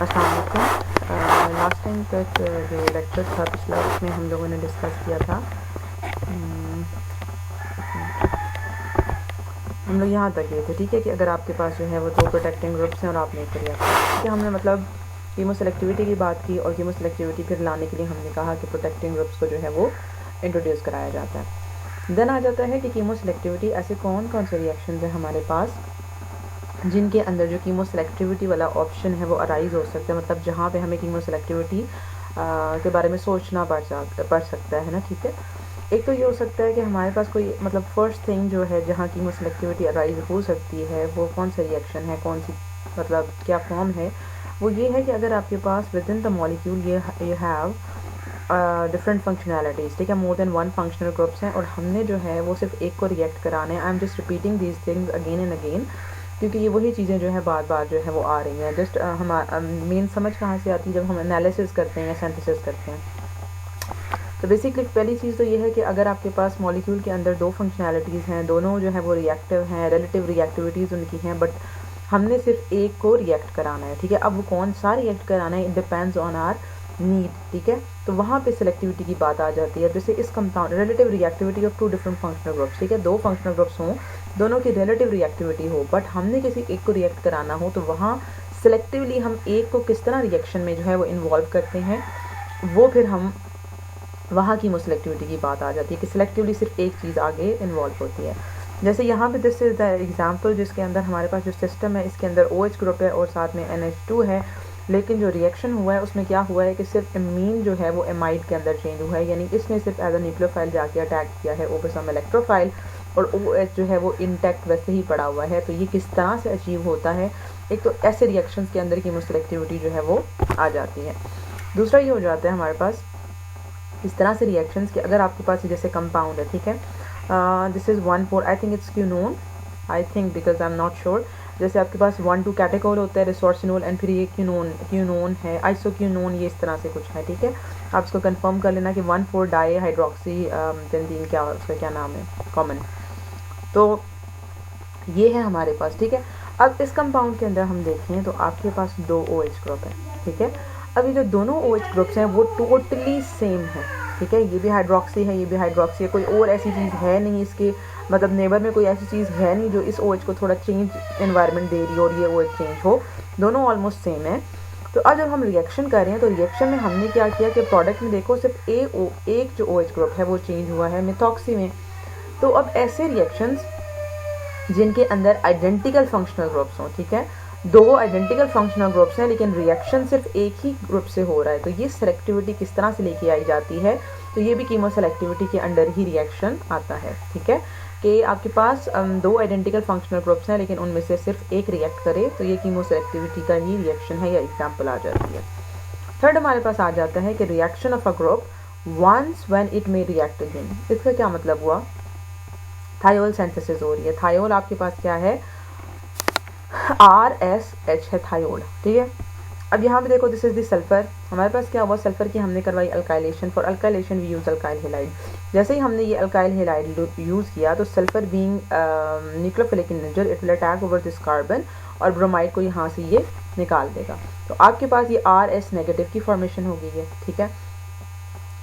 अस्सलाम वालेकुम। Last time तक जो लेक्चर था पिछला, उसमें हम लोगों ने डिस्कस किया था, हम लोग यहाँ तक गए थे, ठीक है, कि अगर आपके पास जो है वो दो प्रोटेक्टिंग ग्रुप्स हैं और आपने एक रिएक्ट किया, ठीक है। हमने मतलब कीमोसेलेक्टिविटी की बात की और कीमोसेलेक्टिविटी फिर लाने के लिए हमने कहा कि प्रोटेक्टिंग ग्रुप्स को जो है वो इंट्रोड्यूस कराया जाता है। देन आ जाता है कि कीमोसेलेक्टिविटी, ऐसे कौन कौन से रिएक्शन है हमारे पास जिनके अंदर जो कीमोसेलेक्टिविटी वाला ऑप्शन है वो अराइज हो सकता है, मतलब जहाँ पे हमें कीमोसेलेक्टिविटी के बारे में सोचना पड़ सकता है ना, ठीक है। एक तो ये हो सकता है कि हमारे पास कोई मतलब फर्स्ट थिंग जो है जहाँ कीमोसेलेक्टिविटी अराइज हो सकती है वो कौन सा रिएक्शन है, कौन सी मतलब क्या फॉर्म है, वो ये है कि अगर आपके पास विद इन द मॉलिक्यूल ये हैव डिफरेंट फंक्शनैलिटीज़, ठीक है, more than one functional groups हैं और हमने जो है वो सिर्फ एक को रिएक्ट कराना है। I am just repeating these things again and again, क्योंकि ये वही चीज़ें जो है बार बार जो है वो आ रही हैं। जस्ट हमारा मेन समझ कहाँ से आती है, जब हम एनालिसिस करते हैं या सिंथेसिस करते हैं। तो बेसिकली पहली चीज़ तो ये है कि अगर आपके पास मॉलिक्यूल के अंदर दो फंक्शनैलिटीज़ हैं, दोनों जो है वो रिएक्टिव हैं, रिलेटिव रिएक्टिविटीज़ उनकी हैं, बट हमने सिर्फ एक को रिएक्ट कराना है, ठीक है। अब वो कौन सा रिएक्ट कराना है, it depends on our need, ठीक है। तो वहाँ पे सिलेक्टिविटी की बात आ जाती है। जैसे इस compound relative reactivity of two different functional groups, ठीक है, दो फंक्शनल ग्रुप्स हों, दोनों की रिलेटिव रिएक्टिविटी हो, बट हमने किसी एक को रिएक्ट कराना हो, तो वहाँ सिलेक्टिवली हम एक को किस तरह रिएक्शन में जो है वो इन्वॉल्व करते हैं, वो फिर हम वहाँ कीमोसेलेक्टिविटी की बात आ जाती है कि सिलेक्टिवली सिर्फ एक चीज़ आगे इन्वॉल्व होती है। जैसे यहाँ पे दिस इज द एग्जांपल, जिसके अंदर हमारे पास जो सिस्टम है इसके अंदर OH ग्रुप है और साथ में NH2 है, लेकिन जो रिएक्शन हुआ है उसमें क्या हुआ है कि सिर्फ एमीन जो है वो एमाइड के अंदर चेंज हुआ है, यानी इसने सिर्फ एज अ न्यूक्लियोफाइल जाके अटैक किया है ओवर सम इलेक्ट्रोफाइल और OH जो है वो इंटैक्ट वैसे ही पड़ा हुआ है। तो ये किस तरह से अचीव होता है, एक तो ऐसे रिएक्शंस के अंदर कीमोसेलेक्टिविटी जो है वो आ जाती है। दूसरा ये हो जाता है हमारे पास इस तरह से रिएक्शंस कि अगर आपके पास जैसे कंपाउंड है, ठीक है, this is 1,4 I think it's क्यूनोन, I think because I am not sure. जैसे आपके पास 1,2 कैटेकोल होता है, रिसोर्सिनोल, एंड फिर ये क्यूनोन है, आइसोक्यूनोन, ये इस तरह से कुछ है, ठीक है। आप इसको कंफर्म कर लेना कि 1,4 डाई हाइड्रोक्सी बेंजीन, क्या उसका क्या नाम है कॉमन। तो ये है हमारे पास, ठीक है। अब इस कंपाउंड के अंदर हम देखें तो आपके पास दो OH ग्रुप है, ठीक है। अब ये जो दोनों OH ग्रुप्स हैं वो टोटली सेम है, ठीक है। ये भी हाइड्रोक्सी है, ये भी हाइड्रोक्सी है, कोई और ऐसी चीज़ है नहीं इसके मतलब नेबर में, कोई ऐसी चीज़ है नहीं जो इस OH को थोड़ा चेंज एनवायरनमेंट दे रही हो और ये OH चेंज हो, दोनों ऑलमोस्ट सेम है। तो अब जब हम रिएक्शन कर रहे हैं तो रिएक्शन में हमने क्या किया कि प्रोडक्ट में देखो सिर्फ एक जो OH ग्रुप है वो चेंज हुआ है मिथॉक्सी में। तो अब ऐसे रिएक्शंस जिनके अंदर आइडेंटिकल फंक्शनल ग्रुप्स हों, ठीक है, दो आइडेंटिकल फंक्शनल ग्रुप्स हैं लेकिन रिएक्शन सिर्फ एक ही ग्रुप से हो रहा है, तो ये सेलेक्टिविटी किस तरह से लेके आई जाती है, तो ये भी कीमोसेलेक्टिविटी के अंडर ही रिएक्शन आता है, ठीक है, कि आपके पास दो आइडेंटिकल फंक्शनल ग्रुप्स हैं लेकिन उनमें से सिर्फ एक रिएक्ट करे, तो ये कीमोसेलेक्टिविटी का ही रिएक्शन है या एग्जाम्पल आ जाती है। थर्ड हमारे पास आ जाता है कि reaction of a group once when it may react again. इसका क्या मतलब हुआ, थायोल सिंथेसिस हो रही है, थायोल आपके पास क्या है, RSH है थायोल, ठीक है। अब यहाँ पे देखो दिस इज द सल्फर, हमारे पास क्या हुआ, सल्फर की हमने करवाई alkylation, for alkylation we use alkyl halide. जैसे ही हमने ये अल्काइल हैलाइड यूज किया तो sulphur being nucleophilic in nature it will attack over this carbon और ब्रोमाइड को यहाँ से ये निकाल देगा, तो आपके पास ये RS नेगेटिव की फॉर्मेशन हो गई है, ठीक है।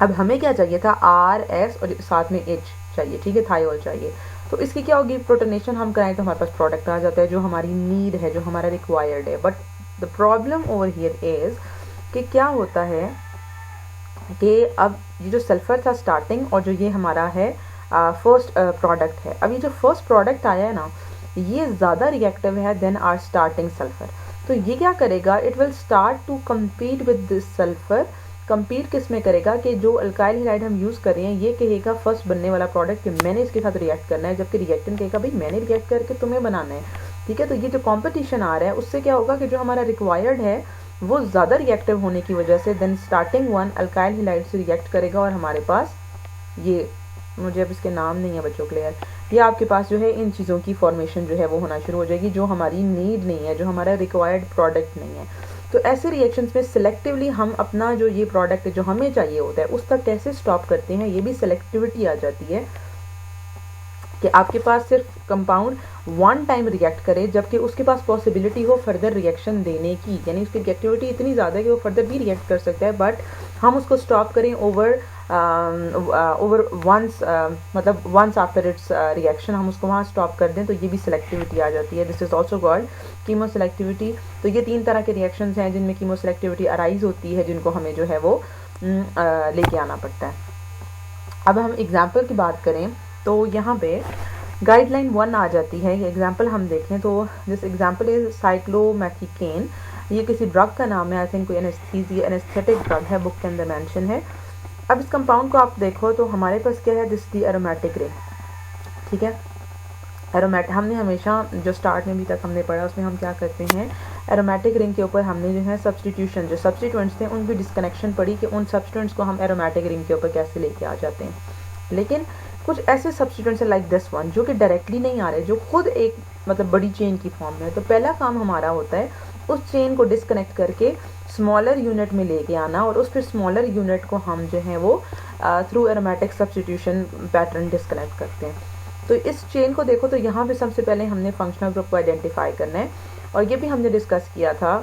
अब हमें क्या चाहिए था, RS और साथ में H चाहिए, ठीक है, थायोल चाहिए। तो इसकी क्या होगी, प्रोटोनेशन हम कराएं तो हमारे पास प्रोडक्ट आ जाता है जो हमारी नीड है, जो हमारा रिक्वायर्ड है। But the problem over here is कि क्या होता है कि अब ये जो सल्फर था स्टार्टिंग और जो ये हमारा है फर्स्ट प्रोडक्ट है, अब ये जो फर्स्ट प्रोडक्ट आया है ना ये ज़्यादा रिएक्टिव है देन आर स्टार्टिंग सल्फर, तो ये क्या करेगा, it will start to compete with this sulphur. Compete किस में करेगा कि जो अल्काइल हैलाइड हम यूज़ कर रहे हैं ये कहेगा फर्स्ट बनने वाला प्रोडक्ट कि मैंने इसके साथ रिएक्ट करना है, जबकि रिएक्टेंट कहेगा भाई मैंने रिएक्ट करके तुम्हें बनाना है, ठीक है। तो ये जो कंपटीशन आ रहा है उससे क्या होगा कि जो हमारा रिक्वायर्ड है वो ज़्यादा रिएक्टिव होने की वजह से then starting one alkyl halide से रिएक्ट करेगा और हमारे पास ये, मुझे अब इसके नाम नहीं है बच्चों क्लियर, ये आपके पास जो है इन चीज़ों की फॉर्मेशन जो है वो होना शुरू हो जाएगी जो हमारी नीड नहीं है, जो हमारा रिक्वायर्ड प्रोडक्ट नहीं है। तो ऐसे रिएक्शंस में सिलेक्टिवली हम अपना जो ये प्रोडक्ट जो हमें चाहिए होता है उस तक कैसे स्टॉप करते हैं, ये भी सिलेक्टिविटी आ जाती है कि आपके पास सिर्फ कंपाउंड वन टाइम रिएक्ट करे, जबकि उसके पास पॉसिबिलिटी हो फर्दर रिएक्शन देने की, यानी उसकी रिएक्टिविटी इतनी ज़्यादा है कि वो फर्दर भी रिएक्ट कर सकता है, बट हम उसको स्टॉप करें ओवर वंस, मतलब वंस आफ्टर इट्स रिएक्शन हम उसको वहाँ स्टॉप कर दें, तो ये भी सिलेक्टिविटी आ जाती है। This is also called chemo selectivity. तो ये 3 तरह के रिएक्शंस हैं जिनमें कीमो सिलेक्टिविटी अराइज होती है, जिनको हमें जो है वो लेके आना पड़ता है। अब हम एग्जाम्पल की बात करें तो यहाँ पे गाइडलाइन 1 आ जाती है। ये एग्जाम्पल हम देखें तो दिस एग्जाम्पल इज साइक्लोमेथिकेन। ये किसी ड्रग का नाम है, आई थिंक कोई एनेस्थेटिक ड्रग है, बुक के अंदर मेंशन है। अब इस कंपाउंड को आप देखो तो हमारे पास क्या है, दिस दी एरोमेटिक रिंग, ठीक है। एरोमेटिक हमने हमेशा जो स्टार्ट में भी तक हमने पढ़ा उसमें हम क्या करते हैं, एरोमेटिक रिंग के ऊपर हमने जो है सब्सटीट्यूशन, जो सब्सटीट्यूएंट्स थे उनकी डिस्कनेक्शन पढ़ी कि उन सब्सटीट्यूएंट्स को हम एरोमेटिक रिंग के ऊपर कैसे लेके आ जाते हैं। लेकिन कुछ ऐसे सब्सटीट्यूएंट्स लाइक दिस वन जो कि डायरेक्टली नहीं आ रहे, जो खुद एक मतलब बड़ी चेन की फॉर्म में है, तो पहला काम हमारा होता है उस चेन को डिस्कनेक्ट करके स्मॉलर यूनिट में लेके आना, और उस फिर स्मॉलर यूनिट को हम जो है वो through aromatic substitution pattern disconnect करते हैं। तो इस चेन को देखो तो यहाँ पे सबसे पहले हमने फंक्शनल ग्रुप को आइडेंटिफाई करना है, और ये भी हमने डिस्कस किया था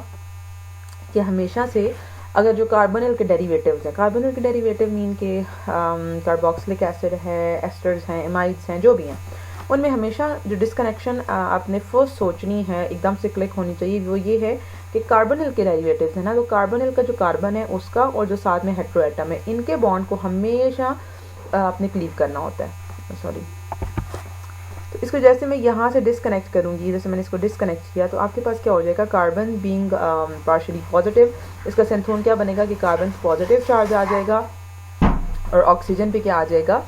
कि हमेशा से अगर जो कार्बोनिल के डेरिवेटिव्स हैं, कार्बोनिल के डेरिवेटिव मीन के कार्बोक्सिलिक एसिड है, एस्टर्स हैं, एमाइड्स हैं, जो भी हैं, उनमें हमेशा जो डिस्कनेक्शन आपने फर्स्ट सोचनी है, एकदम से क्लिक होनी चाहिए, वो ये है कि कार्बोनिल के डेरिवेटिव्स है ना, तो कार्बोनिल का जो कार्बन है उसका और जो साथ में हेट्रोएटम है, इनके बॉन्ड को हमेशा आपने क्लीव करना होता है। सॉरी, तो इसको जैसे मैं यहाँ से डिस्कनेक्ट करूँगी, जैसे मैंने इसको डिस्कनेक्ट किया, तो आपके पास क्या हो जाएगा, कार्बन बीइंग पार्शियली पॉजिटिव, इसका सिंथोन क्या बनेगा कि कार्बन पॉजिटिव चार्ज आ जाएगा, और ऑक्सीजन पे क्या आ जाएगा,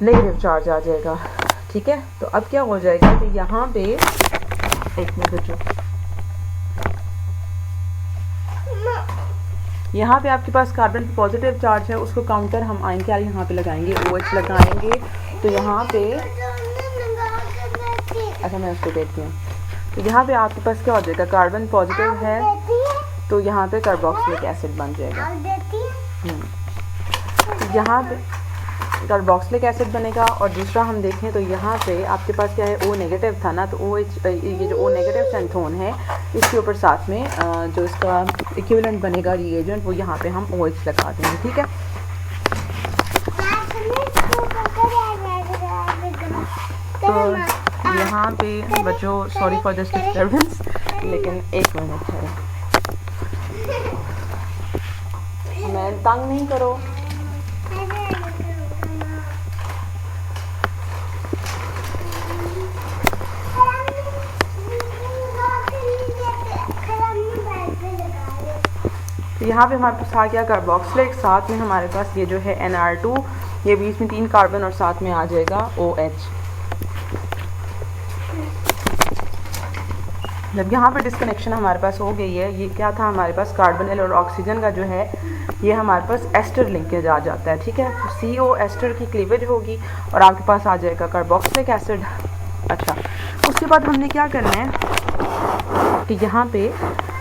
नेगेटिव चार्ज आ जाएगा, ठीक है। तो अब क्या हो जाएगा कि यहाँ पे एक मिनट रुको, यहाँ पे आपके पास कार्बन पॉजिटिव चार्ज है, उसको काउंटर हम आएंगे और यहाँ पे लगाएंगे OH लगाएंगे, तो यहाँ पे अच्छा मैं उसको देखती हूँ, तो यहाँ पे आपके पास क्या हो जाएगा, कार्बन पॉजिटिव है तो यहाँ पे कार्बोक्सिलिक एसिड बन जाएगा, तो यहाँ पे कार्बोक्सिलिक एसिड बनेगा। और दूसरा हम देखें तो यहाँ पे आपके पास क्या है, O नेगेटिव था ना, तो OH, ये जो O नेगेटिव सेंथोन है इसके ऊपर साथ में जो इसका इक्विवेलेंट बनेगा रिएजेंट, वो यहाँ पे हम OH लगा देंगे, ठीक है। तो यहाँ पे बच्चों सॉरी फॉर दिस डिस्टर्बेंस, लेकिन एक मिनट है, मैं तंग नहीं करो। तो यहाँ पे हमारे पास आ गया कार्बोक्सिलिक, साथ में हमारे पास ये जो है NR2, ये बीच में 3 कार्बन और साथ में आ जाएगा OH। जब यहाँ पे डिस्कनेक्शन हमारे पास हो गई है, ये क्या था हमारे पास, कार्बोनिल और ऑक्सीजन का जो है ये हमारे पास एस्टर लिंकेज आ जाता है, ठीक है। तो CO एस्टर की क्लीवेज होगी और आपके पास आ जाएगा कार्बोक्सिलिक एसिड। अच्छा, उसके बाद हमने क्या करना है कि यहाँ पे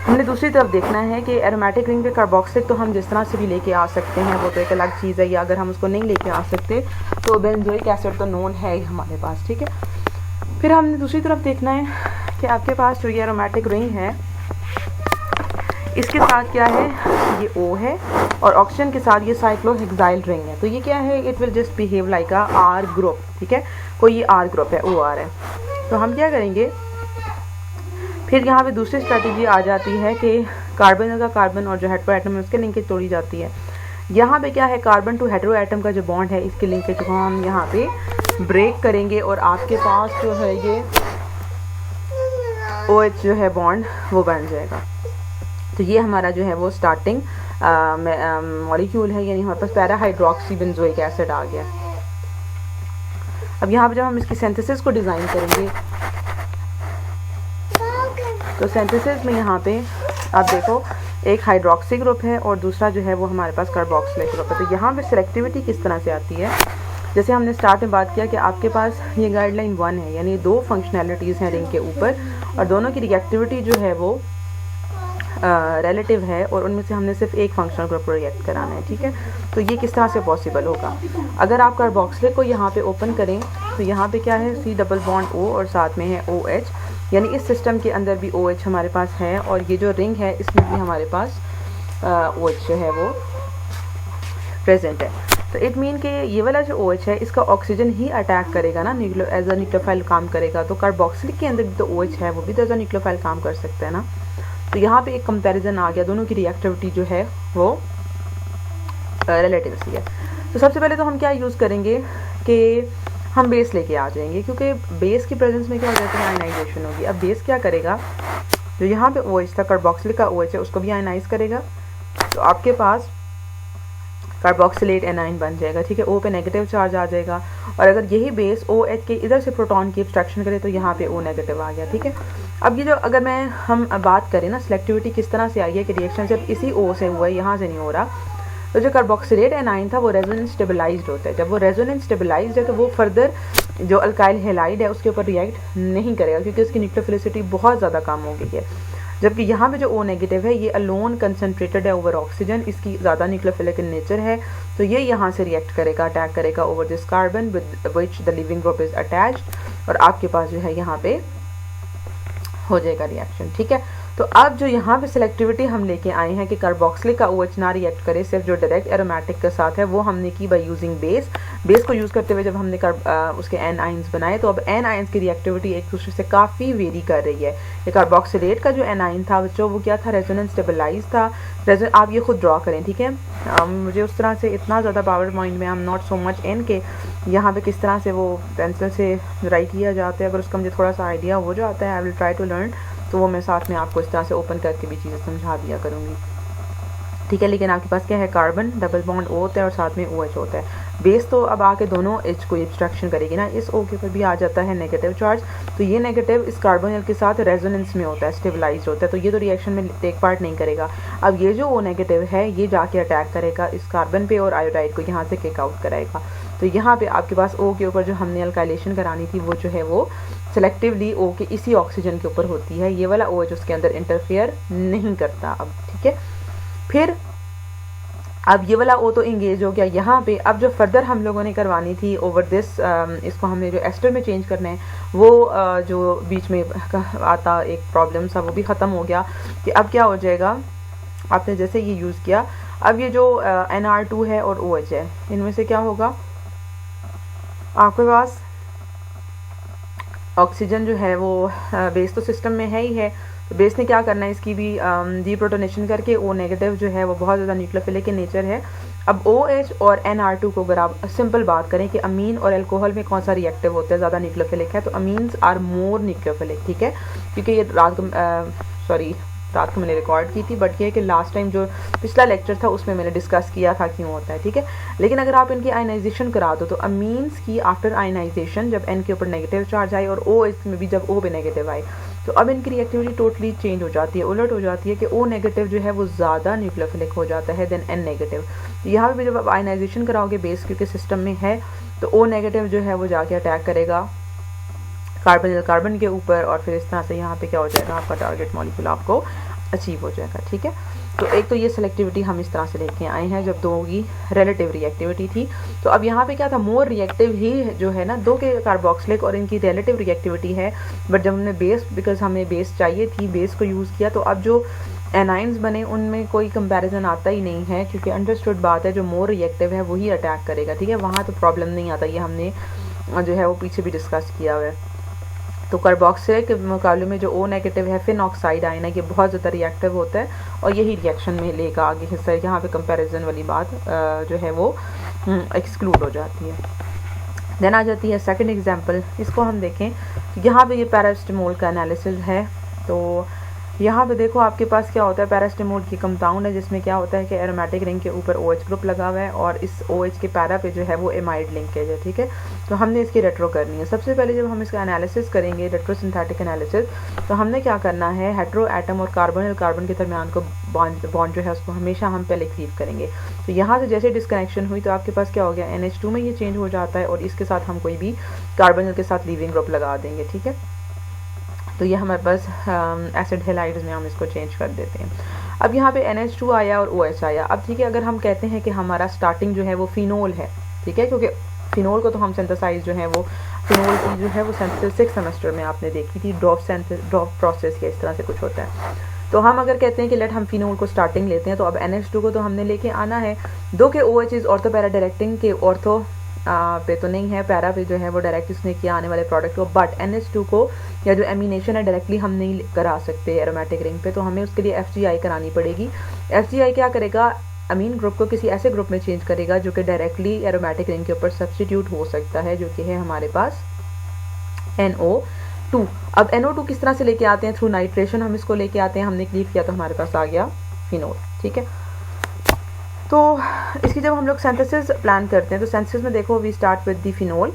हमने दूसरी तरफ देखना है कि एरोमेटिक रिंग पे कार्बोक्सिलिक तो हम जिस तरह से भी लेके आ सकते हैं, वो तो एक अलग चीज़ है, या अगर हम उसको नहीं लेके आ सकते तो बेंजोइक एसिड तो नोन है ही हमारे पास, ठीक है। फिर हमने दूसरी तरफ देखना है कि आपके पास जो ये एरोमेटिक रिंग है इसके साथ क्या है, ये O है, और ऑक्सीजन के साथ ये साइक्लोहेक्साइल रिंग है, तो ये क्या है, it will just behave like a R group, ठीक है, कोई ये R ग्रुप है, OR है। तो हम क्या करेंगे, फिर यहाँ पे दूसरी स्ट्रेटजी आ जाती है कि कार्बन का कार्बन और जो हेटेरो एटम है उसके लिंकेज तोड़ी जाती है। यहाँ पे क्या है, कार्बन टू हेटेरो एटम का जो बॉन्ड है इसके लिंकेज को हम यहाँ पे ब्रेक करेंगे, और आपके पास जो है ये OH जो है बॉन्ड वो बन जाएगा। तो ये हमारा जो है वो स्टार्टिंग मॉलिक्यूल है, यानी हमारे पास पैरा हाइड्रोक्सी बेंजोइक एसिड आ गया। अब यहाँ पे जब हम इसकी सिंथेसिस को डिज़ाइन करेंगे, तो सिंथेसिस में यहाँ पे आप देखो एक हाइड्रोक्सी ग्रुप है और दूसरा जो है वो हमारे पास कार्बोक्सिलिक ग्रुप है। तो यहाँ पे सिलेक्टिविटी किस तरह से आती है, जैसे हमने स्टार्ट में बात किया कि आपके पास ये गाइडलाइन 1 है, यानी 2 फंक्शनैलिटीज़ हैं रिंग के ऊपर, और दोनों की रिएक्टिविटी जो है वो रिलेटिव है, और उनमें से हमने सिर्फ एक फंक्शनल ग्रुप रिएक्ट कराना है, ठीक है। तो ये किस तरह से पॉसिबल होगा, अगर आप कार्बोक्सिलिक को यहाँ पे ओपन करें तो यहाँ पे क्या है, C डबल बॉन्ड O और साथ में है OH, यानी इस सिस्टम के अंदर भी OH हमारे पास है और ये जो रिंग है इसमें भी हमारे पास OH जो है वो प्रेजेंट है। तो इट मीन कि ये वाला जो OH है इसका ऑक्सीजन ही अटैक करेगा ना, एज अ न्यूक्लियोफाइल काम करेगा। तो कार्बोक्सिलिक के अंदर भी तो OH है, वो भी तो एज अ न्यूक्लियोफाइल काम कर सकता है ना। तो यहाँ पे एक कंपैरिजन आ गया, दोनों की रिएक्टिविटी जो है वो रिलेटिव सी है। तो सबसे पहले तो हम क्या यूज़ करेंगे कि हम बेस लेके आ जाएंगे, क्योंकि बेस की प्रेजेंस में क्या हो जाता है, आयनाइजेशन होगी। अब बेस क्या करेगा, जो यहाँ पे OH था कार्बोक्सिलिक का OH है उसको भी आयनाइज करेगा, तो आपके पास कार्बोक्सिलेट एनाइन बन जाएगा, ठीक है। O पे नेगेटिव चार्ज आ जाएगा और अगर यही बेस OH के इधर से प्रोटॉन की एब्स्ट्रैक्शन करे तो यहाँ पे O नेगेटिव आ गया, ठीक है। अब ये जो अगर हम बात करें ना सिलेक्टिविटी किस तरह से आई है कि रिएक्शन जब इसी O से हुआ है, यहाँ से नहीं हो रहा, तो जो कार्बोक्सिलेट एनाइन था वो रेजोनेंस स्टेबलाइज्ड होता है। जब वो रेजोनेंस स्टेबलाइज्ड है तो वो फर्दर जो अल्काइल हैलाइड है उसके ऊपर रिएक्ट नहीं करेगा, क्योंकि उसकी न्यूक्लियोफिलिसिटी बहुत ज़्यादा कम हो गई है। जबकि यहाँ पे जो O नेगेटिव है ये अलोन कंसनट्रेटेड है ओवर ऑक्सीजन, इसकी ज़्यादा न्यूक्लियोफिलिक इन नेचर है, तो ये यहाँ से रिएक्ट करेगा, अटैक करेगा over this carbon with which the leaving group is attached, और आपके पास जो है यहाँ पे हो जाएगा रिएक्शन, ठीक है। तो अब जो यहाँ पे सिलेक्टिविटी हम लेके आए हैं कि कार्बोक्सिलिक का OH ना रिएक्ट करे, सिर्फ जो डायरेक्ट एरोमेटिक के साथ है, वो हमने की बाय यूजिंग बेस को यूज़ करते हुए जब हमने उसके एन आइंस बनाए, तो अब एन आइंस की रिएक्टिविटी एक दूसरे से काफ़ी वेरी कर रही है। ये कार्बोक्सिलेट का जो एन आइन था बच्चों वो क्या था, रेजोनेंस स्टेबलाइज था। आप ये खुद ड्रॉ करें, ठीक है। मुझे उस तरह से इतना ज़्यादा पावर पॉइंट में I am not so much in के यहाँ पे किस तरह से वो पेंसिल से राइट किया जाता है, अगर उसका मुझे थोड़ा सा आइडिया हो जाता है, I will try to learn, तो वो मैं साथ में आपको इस तरह से ओपन करके भी चीज़ें समझा दिया करूँगी, ठीक है। लेकिन आपके पास क्या है, कार्बन डबल बॉन्ड O होता है और साथ में OH होता है। बेस तो अब आके दोनों H को एब्स्ट्रैक्शन करेगी ना, इस O के ऊपर भी आ जाता है नेगेटिव चार्ज, तो ये नेगेटिव इस कार्बोनिल के साथ रेजोनेंस में होता है, स्टेबलाइज होता है, तो ये तो रिएक्शन में टेक पार्ट नहीं करेगा। अब ये जो O नेगेटिव है ये जाके अटैक करेगा इस कार्बन पे और आयोडाइड को यहाँ से किक आउट कराएगा। तो यहाँ पे आपके पास O के ऊपर जो हमने अल्काइलेशन करानी थी वो जो है वो सेलेक्टिवली O के इसी ऑक्सीजन के ऊपर होती है, ये वाला OH उसके अंदर इंटरफेयर नहीं करता अब, ठीक है। फिर अब ये वाला O तो इंगेज हो गया यहाँ पे। अब जो फर्दर हम लोगों ने करवानी थी ओवर दिस, इसको हमने जो एस्टर में चेंज करना है, वो जो बीच में आता एक प्रॉब्लम था वो भी ख़त्म हो गया कि अब क्या हो जाएगा, आपने जैसे ये यूज़ किया, अब ये जो NR2 है और OH है, इनमें से क्या होगा, आपके पास ऑक्सीजन जो है वो बेस तो सिस्टम में है ही है, तो बेस ने क्या करना है, इसकी भी डीप्रोटोनेशन करके O नेगेटिव जो है वो बहुत ज़्यादा न्यूक्लियोफिलिक इन नेचर है। अब OH और NR2 को अगर आप सिंपल बात करें कि अमीन और अल्कोहल में कौन सा रिएक्टिव होता है, ज़्यादा न्यूक्लियोफिलिक है, तो अमीन्स आर मोर न्यूक्लियोफिलिक, ठीक है। क्योंकि ये रात को मैंने रिकॉर्ड की थी, बट ये है कि लास्ट टाइम जो पिछला लेक्चर था उसमें मैंने डिस्कस किया था क्यों होता है, ठीक है। लेकिन अगर आप इनकी आयनाइजेशन करा दो तो अमीन्स की आफ्टर आयनाइजेशन जब N के ऊपर नेगेटिव चार्ज आए और OH में भी जब O पे नेगेटिव आए, तो अब इनकी रिएक्टिविटी टोटली चेंज हो जाती है, उलट हो जाती है कि O नेगेटिव जो है वो ज़्यादा न्यूक्लियोफिलिक हो जाता है देन N नेगेटिव। तो यहाँ पे भी जब आप आयनाइजेशन कराओगे बेस क्योंकि सिस्टम में है, तो O नेगेटिव जो है वो जाके अटैक करेगा कार्बन के ऊपर, और फिर इस तरह से यहाँ पे क्या हो जाएगा, आपका टारगेट मॉलिक्यूल आपको अचीव हो जाएगा, ठीक है। तो एक तो ये सेलेक्टिविटी हम इस तरह से लेके आए हैं जब दो की रिलेटिव रिएक्टिविटी थी। तो अब यहाँ पे क्या था, मोर रिएक्टिव ही जो है ना, दो के कार्बोक्सिलिक और इनकी रिलेटिव रिएक्टिविटी है, बट जब हमने बेस, बिकॉज हमें बेस चाहिए थी, बेस को यूज़ किया, तो अब जो एनाइंस बने उनमें कोई कंपैरिजन आता ही नहीं है, क्योंकि अंडरस्टूड बात है जो मोर रिएक्टिव है वही अटैक करेगा, ठीक है। वहाँ तो प्रॉब्लम नहीं आता, ये हमने जो है वो पीछे भी डिस्कस किया हुआ है। तो कार्बोक्सिलिक के मुकाबले में जो O नेगेटिव है फिन ऑक्साइड आयन है, ये बहुत ज़्यादा रिएक्टिव होता है और यही रिएक्शन में लेगा आगे हिस्सा। यहाँ पे कंपैरिजन वाली बात जो है वो एक्सक्लूड हो जाती है। देन आ जाती है सेकंड एग्जांपल, इसको हम देखें। यहाँ पे ये पैरास्टामोल का एनालिसिस है। तो यहाँ पे देखो आपके पास क्या होता है, पैरास्टामोल की कंपाउंड है जिसमें क्या होता है कि एरोमेटिक रिंग के ऊपर OH ग्रुप लगा हुआ है और इस OH के पैरा पे जो है वो एमाइड लिंकेज है, ठीक है। तो हमने इसकी रेट्रो करनी है। सबसे पहले जब हम इसका एनालिसिस करेंगे, रेट्रोसिंथेटिक एनालिसिस, तो हमने क्या करना है, हेट्रो एटम और कार्बन के दरमियान को बॉन्ड जो है उसको हमेशा हम पहले क्लीव करेंगे। तो यहाँ से जैसे डिस्कनेक्शन हुई तो आपके पास क्या हो गया, NH2 में ये चेंज हो जाता है और इसके साथ हम कोई भी कार्बन के साथ लीविंग ग्रुप लगा देंगे, ठीक है। तो ये हमारे पास एसिड हेलाइड्स में हम इसको चेंज कर देते हैं। अब यहाँ पे NH2 आया और OH आया। अब ठीक है, अगर हम कहते हैं कि हमारा स्टार्टिंग जो है वो फिनोल है, ठीक है, क्योंकि फिनोल को तो हम सिंथेसाइज जो है वो फिनोल की जो है वो सिंथेसिस 6th सेमेस्टर में आपने देखी थी, ड्रॉप प्रोसेस या इस तरह से कुछ होता है। तो हम अगर कहते हैं कि लेट हम फिनोल को स्टार्टिंग लेते हैं, तो अब NH2 को तो हमने लेके आना है, दो के OH is ortho para directing के ऑर्थो पे तो नहीं है, पैरा पे जो है वो डायरेक्ट इसने किया आने वाले प्रोडक्ट को, बट NH2 को या जो एमिनेशन है डायरेक्टली हम नहीं करा सकते एरोमेटिक रिंग पे, तो हमें उसके लिए FGI करानी पड़ेगी। FGI क्या करेगा, अमीन ग्रुप को किसी ऐसे ग्रुप में चेंज करेगा जो कि डायरेक्टली एरोमेटिक रिंग के ऊपर सब्सटीट्यूट हो सकता है, जो कि है हमारे पास NO2। अब NO2 किस तरह से लेके आते हैं, थ्रू नाइट्रेशन हम इसको लेके आते हैं, हमने क्लीव किया तो हमारे पास आ गया फिनोल। ठीक है, तो इसकी जब हम लोग सिंथेसिस प्लान करते हैं, तो सिंथेसिस में देखो we start with the phenol.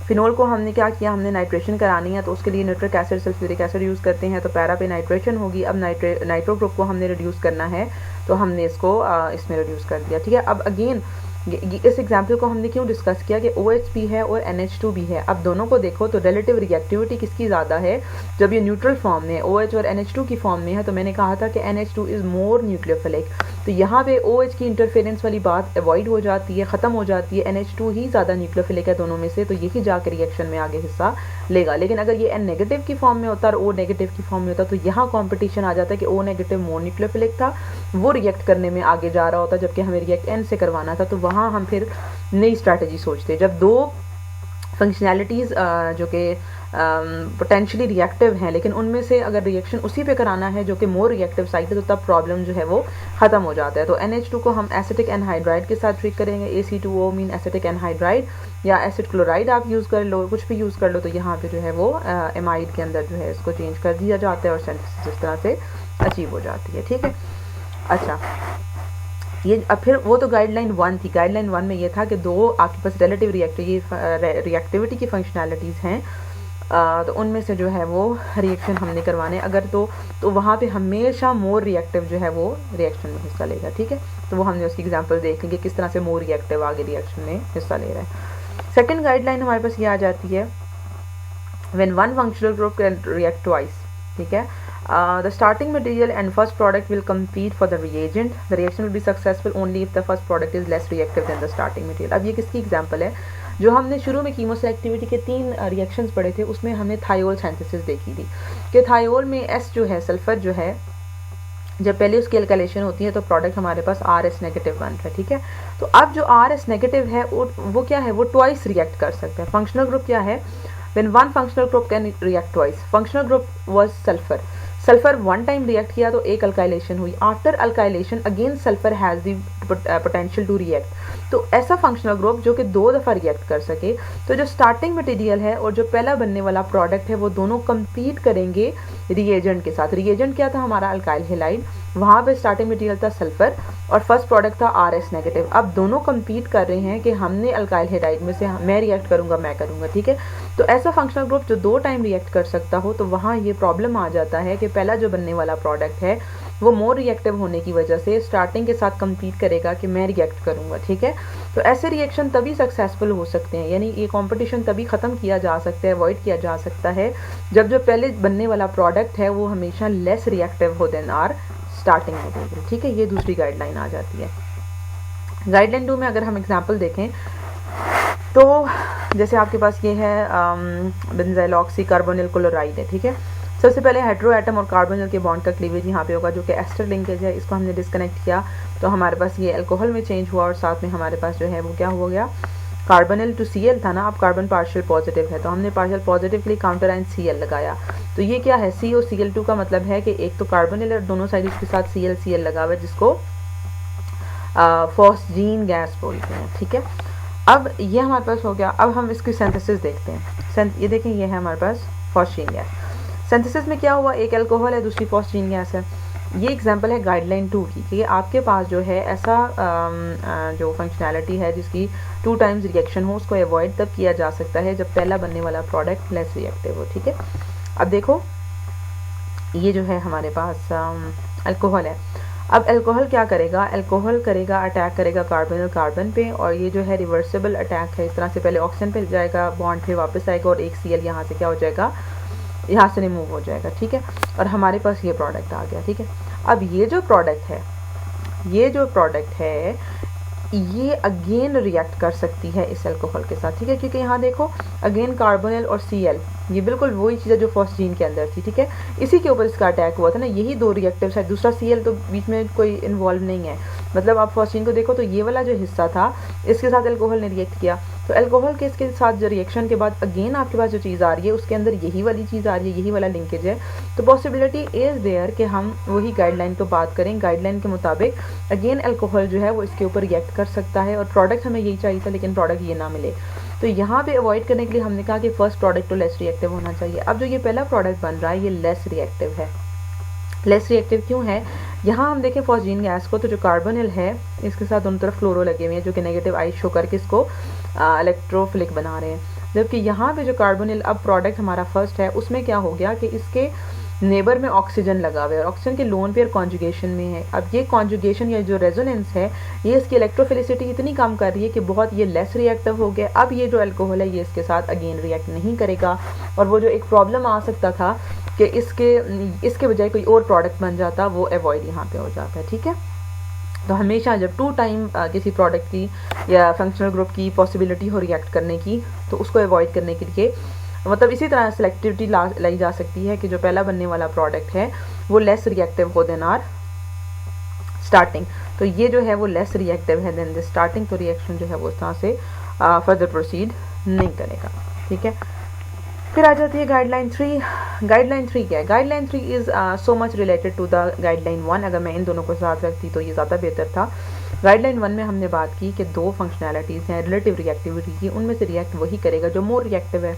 Phenol को हमने क्या किया, हमने नाइट्रेशन करानी है, तो उसके लिए nitric acid sulphuric acid use करते हैं, तो पैरा पे नाइट्रेशन होगी। अब नाइट्रो ग्रुप को हमने रिड्यूस करना है, तो हमने इसको इसमें रिड्यूस कर दिया। ठीक है, अब अगेन इस एग्जाम्पल को हमने क्यों डिस्कस किया कि OH भी है और NH2 भी है। अब दोनों को देखो तो रिलेटिव रिएक्टिविटी किसकी ज़्यादा है, जब ये न्यूट्रल फॉर्म में OH और NH2 की फॉर्म में है, तो मैंने कहा था कि NH2 इज़ मोर न्यूक्लियोफिलिक, तो यहाँ पे OH की इंटरफेरेंस वाली बात अवॉइड हो जाती है, ख़त्म हो जाती है, NH2 ही ज़्यादा न्यूक्लियोफिलिक है दोनों में से, तो यही जाकर रिएक्शन में आगे हिस्सा लेगा। लेकिन अगर ये N नेगेटिव की फॉर्म में होता और O नेगेटिव की फॉर्म में होता, तो यहाँ कॉम्पिटिशन आ जाता है कि O नेगेटिव मोर न्यूक्लियोफिलिक था, वो रिएक्ट करने में आगे जा रहा होता, जबकि हमें रिएक्ट N से करवाना था, तो वहाँ हम फिर नई स्ट्रैटेजी सोचते। जब दो फंक्शनैलिटीज़ जो कि पोटेंशियली रिएक्टिव हैं, लेकिन उनमें से अगर रिएक्शन उसी पे कराना है जो कि मोर रिएक्टिव साइड है, तो तब प्रॉब्लम जो है वो ख़त्म हो जाता है। तो NH2 को हम एसिटिक एनहाइड्राइड के साथ ट्रीट करेंगे, AC2O मीन एसिटिक एनहाइड्राइड, या एसिड क्लोराइड आप यूज़ कर लो, कुछ भी यूज़ कर लो, तो यहाँ पे जो है वो एमाइड के अंदर जो है इसको चेंज कर दिया जाता है और सिंथेसिस इस तरह से अचीव हो जाती है। ठीक है, अच्छा ये अब फिर वो तो गाइडलाइन 1 थी। गाइडलाइन 1 में ये था कि दो आपके पास रिलेटिव रिएक्टिविटी की फंक्शनैलिटीज़ हैं, तो उनमें से जो है वो रिएक्शन हमने करवाने, अगर तो वहाँ पे हमेशा मोर रिएक्टिव जो है वो रिएक्शन में हिस्सा लेगा। ठीक है, तो वो हमने उसकी एग्जांपल देख लेंगे किस तरह से मोर रिएक्टिव आगे रिएक्शन में हिस्सा ले रहा है। सेकेंड गाइडलाइन हमारे पास ये आ जाती है, when one functional group can react twice. ठीक है, the starting material and first product will compete for the reagent. The reaction will be successful only if the first product is less reactive than the starting material. अब ये किसकी example है, जो हमने शुरू में कीमोसेलेक्टिविटी के 3 रिएक्शंस पढ़े थे, उसमें हमने थायोल सिंथेसिस देखी थी कि थायोल में S जो है, सल्फर जो है, जब पहले उसकी एल्काइलेशन होती है तो प्रोडक्ट हमारे पास RS नेगेटिव बन रहा है। ठीक है, तो अब जो RS नेगेटिव है वो क्या है, वो ट्वाइस रिएक्ट कर सकता है। फंक्शनल ग्रुप क्या है, when one functional group can react twice. Functional group was sulfur. Sulphur 1 time react किया तो एक अल्काइलेशन हुई, after alkylation again sulphur has the potential to react. तो ऐसा फंक्शनल ग्रुप जो कि 2 दफ़ा रिएक्ट कर सके, तो जो स्टार्टिंग मटेरियल है और जो पहला बनने वाला प्रोडक्ट है, वो दोनों compete करेंगे रिएजेंट के साथ। रिएजेंट क्या था हमारा, अल्काइल हैलाइड, वहाँ पे स्टार्टिंग मटेरियल था सल्फर और फर्स्ट प्रोडक्ट था RS नेगेटिव। अब दोनों compete कर रहे हैं कि हमने अल्काइल हैलाइड में से मैं रिएक्ट करूँगा, मैं करूँगा। ठीक है, तो ऐसा फंक्शनल ग्रुप जो 2 टाइम रिएक्ट कर सकता हो, तो वहाँ ये प्रॉब्लम आ जाता है कि पहला जो बनने वाला प्रोडक्ट है वो मोर रिएक्टिव होने की वजह से स्टार्टिंग के साथ compete करेगा कि मैं रिएक्ट करूँगा। ठीक है, तो ऐसे रिएक्शन तभी सक्सेसफुल हो सकते हैं, यानी ये कंपटीशन तभी ख़त्म किया जा सकता है, अवॉइड किया जा सकता है, जब जो पहले बनने वाला प्रोडक्ट है वो हमेशा लेस रिएक्टिव हो देन आर स्टार्टिंग मटेरियल। ठीक है, ये दूसरी गाइडलाइन आ जाती है। गाइडलाइन 2 में अगर हम एग्जाम्पल देखें, तो जैसे आपके पास ये है बेंजाइल ऑक्सी कार्बोनिल क्लोराइड है। ठीक है, सबसे पहले हेटेरो एटम और कार्बोनिल के बॉन्ड का क्लीवेज यहाँ पे होगा, जो कि एस्टर लिंकेज है, इसको हमने डिस्कनेक्ट किया तो हमारे पास ये अल्कोहल में चेंज हुआ और साथ में हमारे पास जो है वो क्या हो गया, कार्बोनिल टू Cl था ना, अब कार्बन पार्शियल पॉजिटिव है, तो हमने पार्शियल पॉजिटिव के लिए काउंटर आयन Cl लगाया। तो ये क्या है, COCl2 का मतलब है कि एक तो कार्बोनिल और दोनों साइड उसके साथ Cl लगा हुआ है, जिसको फॉस्जीन गैस बोलते हैं। ठीक है, अब ये हमारे पास हो गया। अब हम इसकी सिंथेसिस देखते हैं। ये देखें, ये है हमारे पास फॉस्जीन गैस। सिंथेसिस में क्या हुआ, एक अल्कोहल है, दूसरी फॉस्जीन गैस है। ये एग्जांपल है गाइडलाइन 2 की कि आपके पास जो है ऐसा जो फंक्शनैलिटी है जिसकी 2 टाइम्स रिएक्शन हो, उसको अवॉइड तब किया जा सकता है जब पहला बनने वाला प्रोडक्ट लेस रिएक्टिव हो। ठीक है, अब देखो ये जो है हमारे पास अल्कोहल है। अब अल्कोहल क्या करेगा, अल्कोहल करेगा अटैक करेगा कार्बोनिल कार्बन पे, और ये जो है रिवर्सिबल अटैक है। इस तरह से पहले ऑक्सीजन पे जाएगा, बॉन्ड फिर वापस आएगा और एक Cl यहाँ से क्या हो जाएगा, यहाँ से रिमूव हो जाएगा। ठीक है, और हमारे पास ये प्रोडक्ट आ गया। ठीक है, अब ये जो प्रोडक्ट है ये अगेन रिएक्ट कर सकती है इस अल्कोहल के साथ, ठीक है, क्योंकि यहाँ देखो अगेन कार्बोनिल और Cl ये बिल्कुल वही चीज़ है जो फॉस्फीन के अंदर थी, ठीक है, इसी के ऊपर इसका अटैक हुआ था ना, यही दो रिएक्टिव साइड, दूसरा Cl तो बीच में कोई इन्वॉल्व नहीं है, मतलब आप फॉस्फीन को देखो तो ये वाला जो हिस्सा था इसके साथ अल्कोहल ने रिएक्ट किया, तो अल्कोहल के इसके साथ जो रिएक्शन के बाद अगेन आपके पास जो चीज़ आ रही है उसके अंदर यही वाली चीज़ आ रही है, यही वाला लिंकेज है, तो पॉसिबिलिटी इज़ देयर कि हम वही गाइडलाइन को बात करें, गाइडलाइन के मुताबिक अगेन अल्कोहल जो है वो इसके ऊपर रिएक्ट कर सकता है और प्रोडक्ट हमें यही चाहिए था लेकिन प्रोडक्ट ये ना मिले, तो यहाँ पे अवॉइड करने के लिए हमने कहा कि फर्स्ट प्रोडक्ट तो लेस रिएक्टिव होना चाहिए। अब जो ये पहला प्रोडक्ट बन रहा है ये लेस रिएक्टिव है। लेस रिएक्टिव क्यों है? यहाँ हम देखें फॉस्फीन गैस को, तो जो कार्बोनिल है इसके साथ दोनों तरफ फ्लोरो लगे हुए हैं जो कि नेगेटिव आई शो करके इसको इलेक्ट्रोफिलिक बना रहे हैं, जबकि यहाँ पे जो कार्बोनिल अब प्रोडक्ट हमारा फर्स्ट है उसमें क्या हो गया कि इसके नेबर में ऑक्सीजन लगा हुआ है और ऑक्सीजन के लोन पेयर कॉन्जुगेशन में है। अब ये कॉन्जुगेशन या जो रेजोनेंस है ये इसकी इलेक्ट्रोफिलिसिटी इतनी कम कर रही है कि बहुत ये लेस रिएक्टिव हो गया। अब ये जो अल्कोहल है ये इसके साथ अगेन रिएक्ट नहीं करेगा और वो जो एक प्रॉब्लम आ सकता था कि इसके बजाय कोई और प्रोडक्ट बन जाता वो अवॉइड यहाँ पे हो जाता है, ठीक है। तो हमेशा जब 2 टाइम किसी प्रोडक्ट की या फंक्शनल ग्रुप की पॉसिबिलिटी हो रिएक्ट करने की तो उसको अवॉइड करने के लिए मतलब इसी तरह सेलेक्टिविटी लाई जा सकती है कि जो पहला बनने वाला प्रोडक्ट है वो लेस रिएक्टिव हो देन आर स्टार्टिंग, तो ये जो है वो लेस रिएक्टिव है देन द स्टार्टिंग, तो रिएक्शन जो है वो उस तरह से फर्दर प्रोसीड नहीं करेगा, ठीक है। फिर आ जाती है गाइडलाइन 3। गाइडलाइन 3 क्या है? Guideline 3 is so much related to the guideline 1, अगर मैं इन दोनों को साथ रखती तो ये ज़्यादा बेहतर था। गाइडलाइन 1 में हमने बात की कि 2 फंक्शनैलिटीज़ हैं रिलेटिव रिएक्टिविटी की, उनमें से रिएक्ट वही करेगा जो मोर रिएक्टिव है,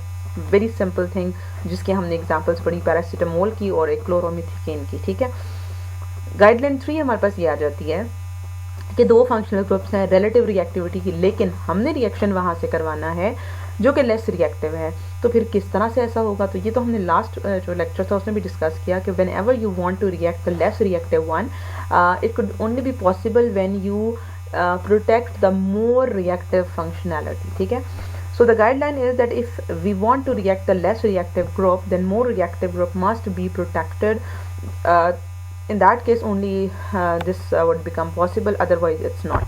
वेरी सिंपल थिंग, जिसके हमने एग्जांपल्स पढ़ी पैरासीटामोल की और एक क्लोरोमिथिकेन की, ठीक है। गाइडलाइन 3 हमारे पास ये आ जाती है कि 2 फंक्शनल ग्रुप्स हैं रिलेटिव रिएक्टिविटी की, लेकिन हमने रिएक्शन वहाँ से करवाना है जो कि लेस रिएक्टिव है, तो फिर किस तरह से ऐसा होगा? तो ये तो हमने लास्ट जो लेक्चर था उसमें भी डिस्कस किया कि whenever you want to react the less reactive one it could only be possible when you protect the more reactive functionality, ठीक है। So the guideline is that if we want to react the less reactive group, then more reactive group must be protected. In that case only this would become possible, otherwise it's not.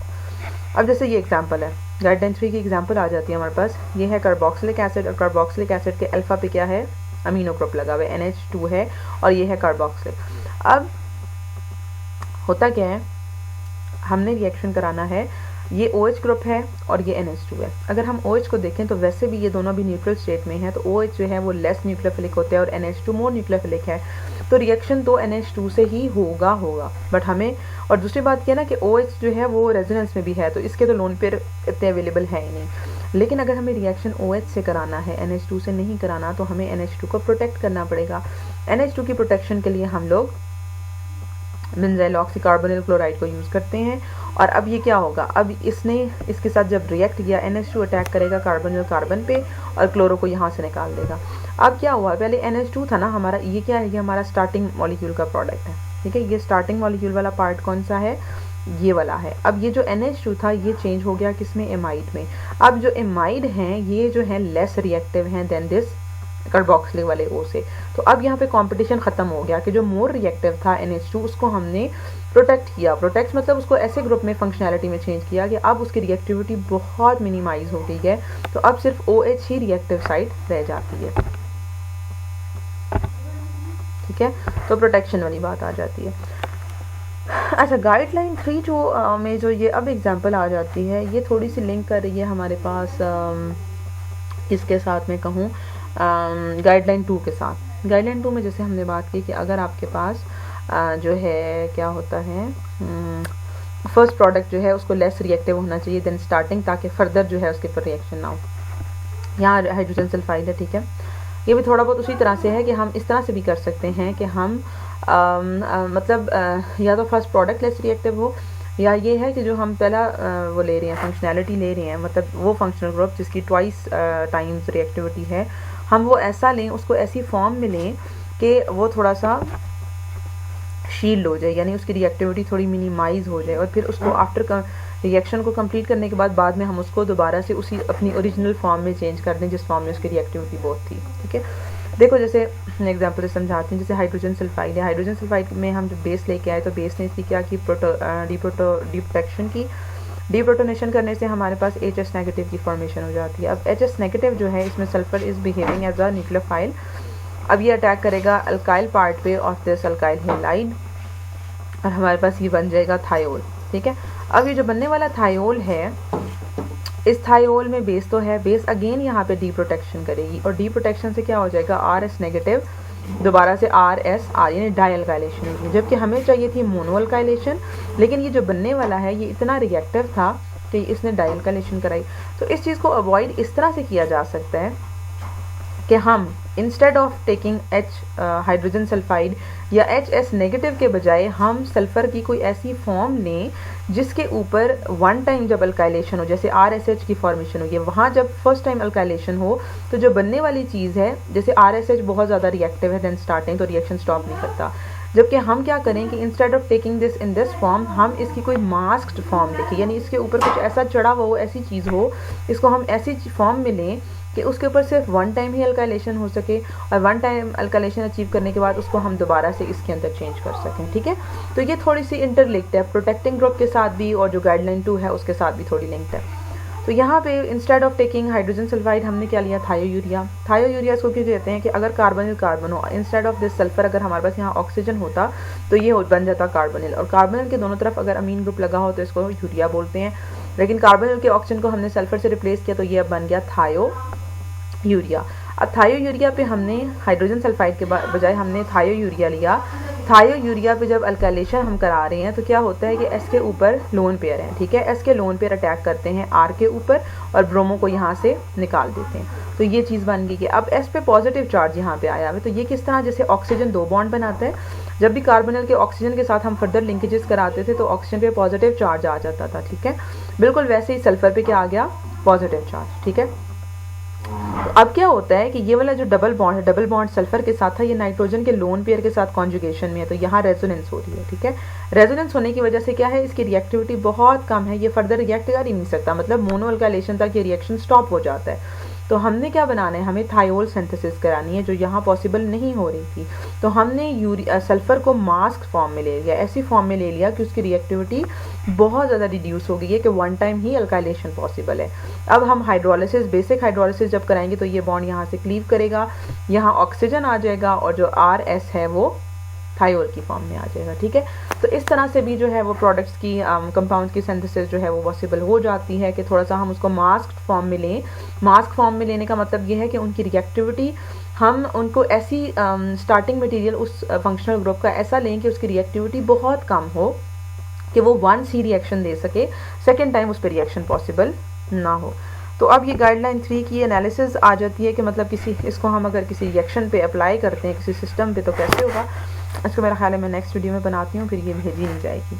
अब जैसे ये example है, guideline 3 की example आ जाती है हमारे पास, ये है कार्बोक्सिलिक एसिड और कार्बोक्सिलिक एसिड के अल्फा पे क्या है? अमीनो ग्रुप लगा हुआ है, NH2 है और ये है कार्बोक्सिलिक। अब होता क्या है, हमने रिएक्शन कराना है, ये OH ग्रुप है और ये NH2 है। अगर हम OH को देखें तो वैसे भी ये दोनों भी न्यूट्रल स्टेट में है, तो OH जो है वो लेस न्यूक्लियोफिलिक होता है और NH2 मोर न्यूक्लियोफिलिक है, तो रिएक्शन तो NH2 से ही होगा बट हमें, और दूसरी बात क्या है ना कि OH जो है वो रेजोनेंस में भी है, तो इसके तो लोन पेयर इतने अवेलेबल है ही नहीं, लेकिन अगर हमें रिएक्शन OH से कराना है, NH2 से नहीं कराना, तो हमें NH2 को प्रोटेक्ट करना पड़ेगा। NH2 की प्रोटेक्शन के लिए हम लोग बेंजाइल ऑक्सीकार्बोनिल क्लोराइड को यूज़ करते हैं। और अब ये क्या होगा, अब इसने इसके साथ जब रिएक्ट किया NH2 अटैक करेगा कार्बोनिल कार्बन पे और क्लोरो को यहाँ से निकाल देगा। अब क्या हुआ, पहले NH2 था ना हमारा, ये क्या है, ये हमारा स्टार्टिंग मॉलिक्यूल का प्रोडक्ट है, ठीक है। ये स्टार्टिंग मॉलिक्यूल वाला पार्ट कौन सा है? ये वाला है। अब ये जो NH2 था ये चेंज हो गया किसमें? एमाइड में। अब जो एमाइड हैं ये जो है लेस रिएक्टिव हैं देन दिस कार्बोक्सिलिक वाले O से, तो अब यहाँ पे कंपटीशन ख़त्म हो गया कि जो मोर रिएक्टिव था NH2 उसको हमने प्रोटेक्ट किया। प्रोटेक्ट मतलब उसको ऐसे ग्रुप में फंक्शनैलिटी में चेंज किया कि अब उसकी रिएक्टिविटी बहुत मिनिमाइज हो गई है, तो अब सिर्फ OH ही रिएक्टिव साइड रह जाती है, ठीक है। तो प्रोटेक्शन वाली बात आ जाती है। अच्छा, गाइडलाइन 3 जो में जो ये अब एग्जांपल आ जाती है, ये थोड़ी सी लिंक कर रही है हमारे पास इसके साथ में कहूँ गाइडलाइन 2 के साथ। गाइडलाइन 2 में जैसे हमने बात की कि अगर आपके पास जो है क्या होता है, फर्स्ट प्रोडक्ट जो है उसको लेस रिएक्टिव होना चाहिए देन स्टार्टिंग, ताकि फर्दर जो है उसके ऊपर रिएक्शन ना हो। यहाँ हाइड्रोजन सल्फाइड है, ठीक है। ये भी थोड़ा बहुत उसी तरह से है कि हम इस तरह से भी कर सकते हैं कि हम मतलब या तो फर्स्ट प्रोडक्ट लेस रिएक्टिव हो, या ये है कि जो हम पहला वो ले रहे हैं फंक्शनैलिटी ले रहे हैं, मतलब वो फंक्शनल ग्रुप जिसकी ट्वाइस टाइम्स रिएक्टिविटी है, हम वो ऐसा लें, उसको ऐसी फॉर्म में लें कि वो थोड़ा सा शील्ड हो जाए, यानी उसकी रिएक्टिविटी थोड़ी मिनिमाइज हो जाए, और फिर उसको आफ्टर रिएक्शन को कंप्लीट करने के बाद में हम उसको दोबारा से उसी अपनी ओरिजिनल फॉर्म में चेंज कर दें जिस फॉर्म में उसकी रिएक्टिविटी बहुत थी, ठीक है। देखो जैसे एग्जांपल से समझाते हैं, जैसे हाइड्रोजन सल्फाइड है, हाइड्रोजन सल्फाइड में हम जब बेस लेके आए तो बेस ने इसकी क्या की डिप्रोटेक्शन की, डीप्रोटोनेशन करने से हमारे पास HS नेगेटिव की फॉर्मेशन हो जाती है। अब HS नेगेटिव जो है इसमें sulphur is behaving as a nucleophile. अब ये अटैक करेगा अल्काइल पार्ट पे ऑफ दिस अल्काइल हैलाइड और हमारे पास ये बन जाएगा थायोल। ठीक है, अब ये जो बनने वाला थायोल है, इस थायोल में बेस तो है, बेस अगेन यहाँ पे डी प्रोटेक्शन करेगी और डी प्रोटेक्शन से क्या हो जाएगा RS नेगेटिव दोबारा से RSR यानी डाई अल्काइलेशन होगी, जबकि हमें चाहिए थी मोनो अल्काइलेशन, लेकिन ये जो बनने वाला है ये इतना रिएक्टिव था कि इसने डाई अल्काइलेशन कराई। तो इस चीज़ को अवॉइड इस तरह से किया जा सकता है कि हम instead of taking hydrogen sulphide या HS नेगेटिव के बजाय हम सल्फ़र की कोई ऐसी फॉर्म लें जिसके ऊपर वन टाइम जब अल्काइलेशन हो, जैसे RSH की फॉर्मेशन हुई है, वहाँ जब फर्स्ट टाइम अल्काइलेशन हो तो जो बनने वाली चीज़ है, जैसे RSH बहुत ज़्यादा रिएक्टिव है देन स्टार्टिंग, तो रिएक्शन स्टॉप नहीं करता, जबकि हम क्या करें कि instead of taking this in this form हम इसकी कोई मास्क्ड फॉर्म लिखें, यानी इसके ऊपर कुछ ऐसा चढ़ा हुआ हो, ऐसी चीज़ हो, इसको हम ऐसी फॉर्म में लें कि उसके ऊपर सिर्फ वन टाइम ही अल्काइलेशन हो सके और वन टाइम अल्काइलेशन अचीव करने के बाद उसको हम दोबारा से इसके अंदर चेंज कर सकें। ठीक है, तो ये थोड़ी सी इंटरलिंक्ड है प्रोटेक्टिंग ग्रुप के साथ भी और जो गाइडलाइन 2 है उसके साथ भी थोड़ी लिंक्ड है। तो यहाँ पे instead of taking hydrogen sulphide हमने क्या लिया, थायोयूरिया। थायोयूरिया इसको क्यों कहते हैं कि अगर कार्बोनिल कार्बन हो, इंस्टेड ऑफ दिस सल्फर अगर हमारे पास यहाँ ऑक्सीजन होता तो ये बन जाता कार्बोनिल, और कार्बोनिल के दोनों तरफ अगर अमीन ग्रुप लगा हो तो इसको यूरिया बोलते हैं, लेकिन कार्बोनिल के ऑक्सीजन को हमने सल्फर से रिप्लेस किया तो ये अब बन गया थायोयूरिया। अब थायोयूरिया पे हमने हाइड्रोजन सल्फाइड के बजाय हमने थायोयूरिया लिया। थायोयूरिया पे जब अल्काइलेशन हम करा रहे हैं तो क्या होता है कि S के ऊपर लोन पेयर है, ठीक है, S के लोन पेयर अटैक करते हैं R के ऊपर और ब्रोमो को यहाँ से निकाल देते हैं, तो ये चीज़ बन गई कि अब S पे पॉजिटिव चार्ज यहाँ पे आया है। तो ये किस तरह, जैसे ऑक्सीजन 2 बॉन्ड बनाता है, जब भी कार्बोनिल के ऑक्सीजन के साथ हम फर्दर लिंकेजेस कराते थे तो ऑक्सीजन पे पॉजिटिव चार्ज आ जाता था। ठीक है, बिल्कुल वैसे ही सल्फर पे क्या आ गया, पॉजिटिव चार्ज। ठीक है, तो अब क्या होता है कि ये वाला जो डबल बॉन्ड है, डबल बॉन्ड सल्फर के साथ था, ये नाइट्रोजन के लोन पेयर के साथ कॉन्जुगेशन में है, तो यहाँ रेजोनेंस हो रही है। ठीक है, रेजोनेंस होने की वजह से क्या है, इसकी रिएक्टिविटी बहुत कम है, ये फर्दर रिएक्ट कर ही नहीं सकता, मतलब मोनो अल्काइलेशन तक ये रिएक्शन स्टॉप हो जाता है। तो हमने क्या बनाना है, हमें थायोल सिंथेसिस करानी है जो यहाँ पॉसिबल नहीं हो रही थी, तो हमने सल्फर को मास्क फॉर्म में ले लिया, ऐसी फॉर्म में ले लिया कि उसकी रिएक्टिविटी बहुत ज़्यादा रिड्यूस हो गई है कि वन टाइम ही अल्काइलेशन पॉसिबल है। अब हम हाइड्रोलिसिस, बेसिक हाइड्रोलिसिस जब कराएंगे तो ये बॉन्ड यहाँ से क्लीव करेगा, यहाँ ऑक्सीजन आ जाएगा और जो RS है वो थायोल की फॉर्म में आ जाएगा। ठीक है, तो इस तरह से भी जो है वो प्रोडक्ट्स की कंपाउंड की सिंथेसिस जो है वो पॉसिबल हो जाती है कि थोड़ा सा हम उसको मास्क फॉर्म में लें। मास्क फॉर्म में लेने का मतलब ये है कि उनकी रिएक्टिविटी, हम उनको ऐसी स्टार्टिंग मटेरियल उस फंक्शनल ग्रुप का ऐसा लें कि उसकी रिएक्टिविटी बहुत कम हो कि वो 1C रिएक्शन दे सके, सेकेंड टाइम उस पर रिएक्शन पॉसिबल ना हो। तो अब ये गाइडलाइन 3 की एनालिसिस आ जाती है कि मतलब इसको हम अगर किसी रिएक्शन पे अप्लाई करते हैं किसी सिस्टम पे तो कैसे होगा। इसको मेरा ख्याल है मैं नेक्स्ट वीडियो में बनाती हूँ, फिर ये भेजी नहीं जाएगी।